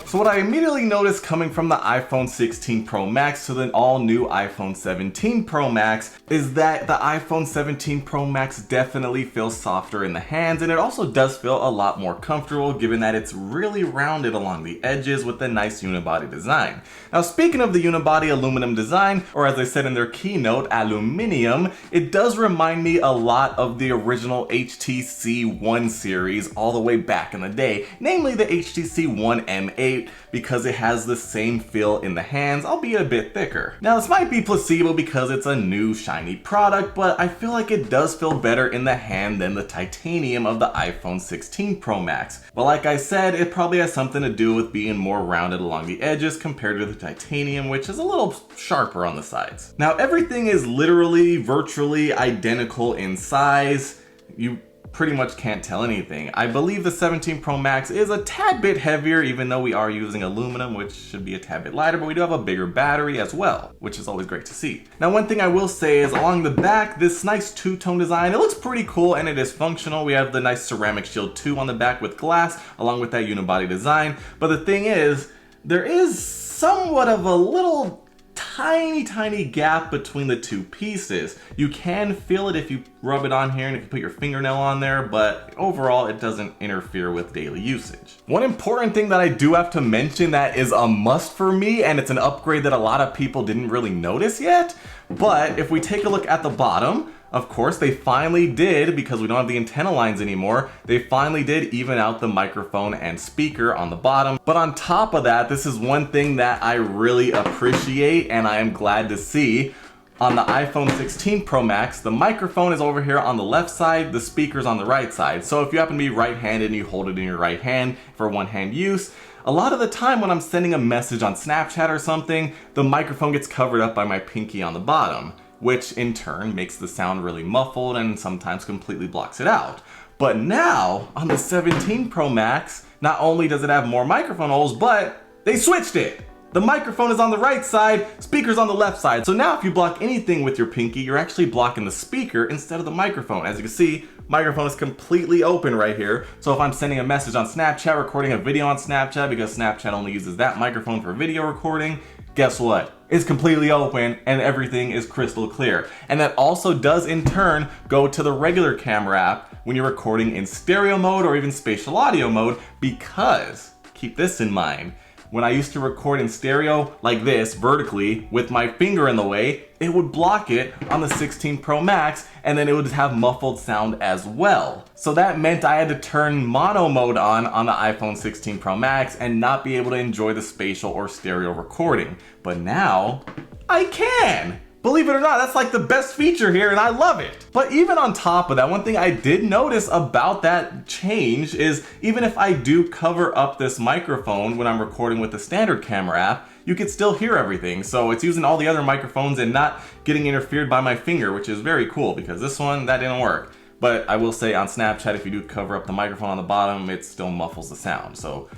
So what I immediately noticed coming from the iPhone 16 Pro Max to the all new iPhone 17 Pro Max is that the iPhone 17 Pro Max definitely feels softer in the hands, and it also does feel a lot more comfortable given that it's really rounded along the edges with a nice unibody design. Now speaking of the unibody aluminum design, or as they said in their keynote, aluminium, it does remind me a lot of the original HTC One series all the way back in the day, namely the HTC One M8, because it has the same feel in the hands, albeit a bit thicker. Now this might be placebo because it's a new shiny product, but I feel like it does feel better in the hand than the titanium of the iPhone 16 Pro Max. But like I said, it probably has something to do with being more rounded along the edges compared to the titanium, which is a little sharper on the sides. Now everything is literally virtually identical in size. You pretty much can't tell anything. I believe the 17 Pro Max is a tad bit heavier, even though we are using aluminum, which should be a tad bit lighter, but we do have a bigger battery as well, which is always great to see. Now one thing I will say is along the back, this nice two-tone design, it looks pretty cool and it is functional. We have the nice ceramic shield 2 on the back with glass, along with that unibody design. But the thing is, there is somewhat of a little tiny gap between the two pieces. You can feel it if you rub it on here and if you put your fingernail on there, but overall it doesn't interfere with daily usage. One important thing that I do have to mention that is a must for me, and it's an upgrade that a lot of people didn't really notice yet, but if we take a look at the bottom, of course, they finally did, because we don't have the antenna lines anymore, they finally did even out the microphone and speaker on the bottom. But on top of that, this is one thing that I really appreciate and I am glad to see. On the iPhone 16 Pro Max, the microphone is over here on the left side, the speaker's on the right side. So if you happen to be right-handed and you hold it in your right hand for one-hand use, a lot of the time when I'm sending a message on Snapchat or something, the microphone gets covered up by my pinky on the bottom, which in turn makes the sound really muffled and sometimes completely blocks it out. But now, on the 17 Pro Max, not only does it have more microphone holes, but they switched it! The microphone is on the right side, speaker's on the left side. So now if you block anything with your pinky, you're actually blocking the speaker instead of the microphone. As you can see, microphone is completely open right here. So if I'm sending a message on Snapchat, recording a video on Snapchat, because Snapchat only uses that microphone for video recording, guess what? It's completely open and everything is crystal clear. And that also does in turn go to the regular camera app when you're recording in stereo mode or even spatial audio mode, because, keep this in mind, when I used to record in stereo like this, vertically, with my finger in the way, it would block it on the 16 Pro Max, and then it would have muffled sound as well. So that meant I had to turn mono mode on the iPhone 16 Pro Max and not be able to enjoy the spatial or stereo recording. But now, I can! Believe it or not, that's like the best feature here and I love it. But even on top of that, one thing I did notice about that change is even if I do cover up this microphone when I'm recording with the standard camera app, you can still hear everything. So it's using all the other microphones and not getting interfered by my finger, which is very cool because this one, that didn't work. But I will say on Snapchat, if you do cover up the microphone on the bottom, it still muffles the sound. So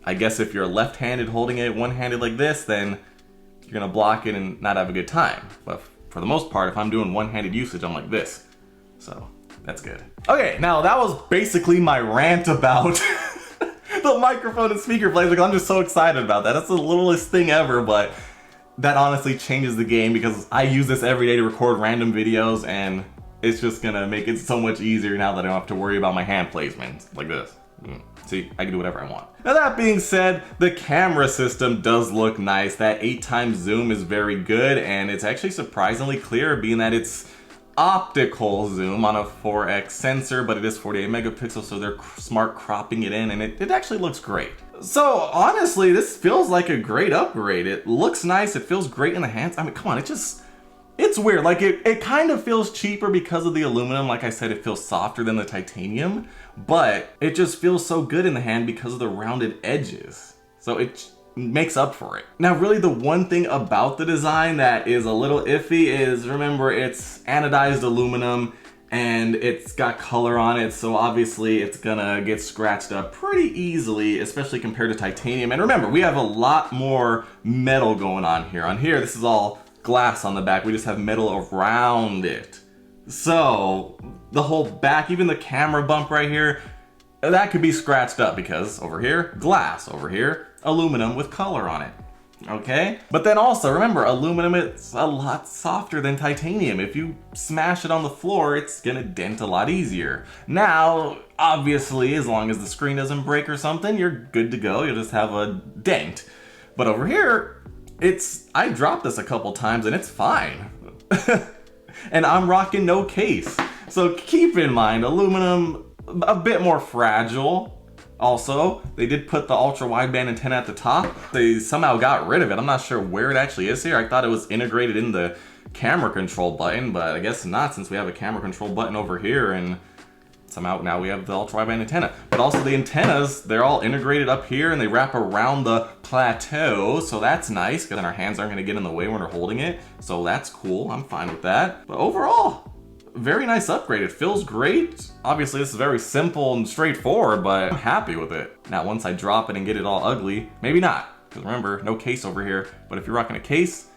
I guess if you're left-handed holding it one-handed like this, then you're gonna block it and not have a good time. But for the most part, if I'm doing one-handed usage, I'm like this. So that's good. Okay, now that was basically my rant about the microphone and speaker plays. Like, I'm just so excited about that. That's the littlest thing ever, but that honestly changes the game because I use this every day to record random videos, and it's just gonna make it so much easier now that I don't have to worry about my hand placement like this. See, I can do whatever I want. Now that being said, the camera system does look nice. That 8x zoom is very good, and it's actually surprisingly clear being that it's optical zoom on a 4x sensor, but it is 48 megapixels, so they're smart cropping it in, and it actually looks great. So honestly, this feels like a great upgrade. It looks nice, it feels great in the hands. I mean, come on, it's weird. Like it kind of feels cheaper because of the aluminum. Like I said, it feels softer than the titanium, but it just feels so good in the hand because of the rounded edges. So it makes up for it. Now, really the one thing about the design that is a little iffy is, remember, it's anodized aluminum and it's got color on it, so obviously it's gonna get scratched up pretty easily, especially compared to titanium. And remember, we have a lot more metal going on here. On here, this is all glass on the back. We just have metal around it. So the whole back, even the camera bump right here, that could be scratched up because over here, glass, over here, aluminum with color on it. Okay? But then also, remember, aluminum, it's a lot softer than titanium. If you smash it on the floor, it's gonna dent a lot easier. Now, obviously, as long as the screen doesn't break or something, you're good to go. You'll just have a dent. But over here, I dropped this a couple times and it's fine. And I'm rocking no case. So keep in mind, aluminum, a bit more fragile. Also, they did put the ultra wideband antenna at the top. They somehow got rid of it. I'm not sure where it actually is here. I thought it was integrated in the camera control button, but I guess not, since we have a camera control button over here, and somehow now we have the ultra wideband antenna. But also the antennas, they're all integrated up here and they wrap around the plateau, so that's nice because then our hands aren't going to get in the way when we're holding it. So that's cool. I'm fine with that. But overall, very nice upgrade. It feels great. Obviously, this is very simple and straightforward, but I'm happy with it. Now, once I drop it and get it all ugly, maybe not. Because remember, no case over here. But if you're rocking a case,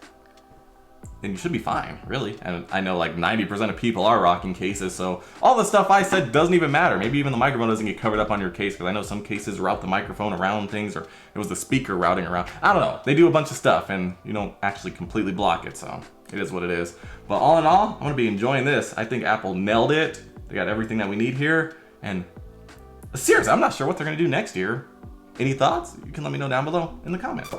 then you should be fine, really. And I know like 90% of people are rocking cases, so all the stuff I said doesn't even matter. Maybe even the microphone doesn't get covered up on your case, because I know some cases route the microphone around things, or it was the speaker routing around. I don't know. They do a bunch of stuff, and you don't actually completely block it, so it is what it is. But all in all, I'm gonna be enjoying this. I think Apple nailed it. They got everything that we need here, and seriously, I'm not sure what they're gonna do next year. Any thoughts? You can let me know down below in the comments.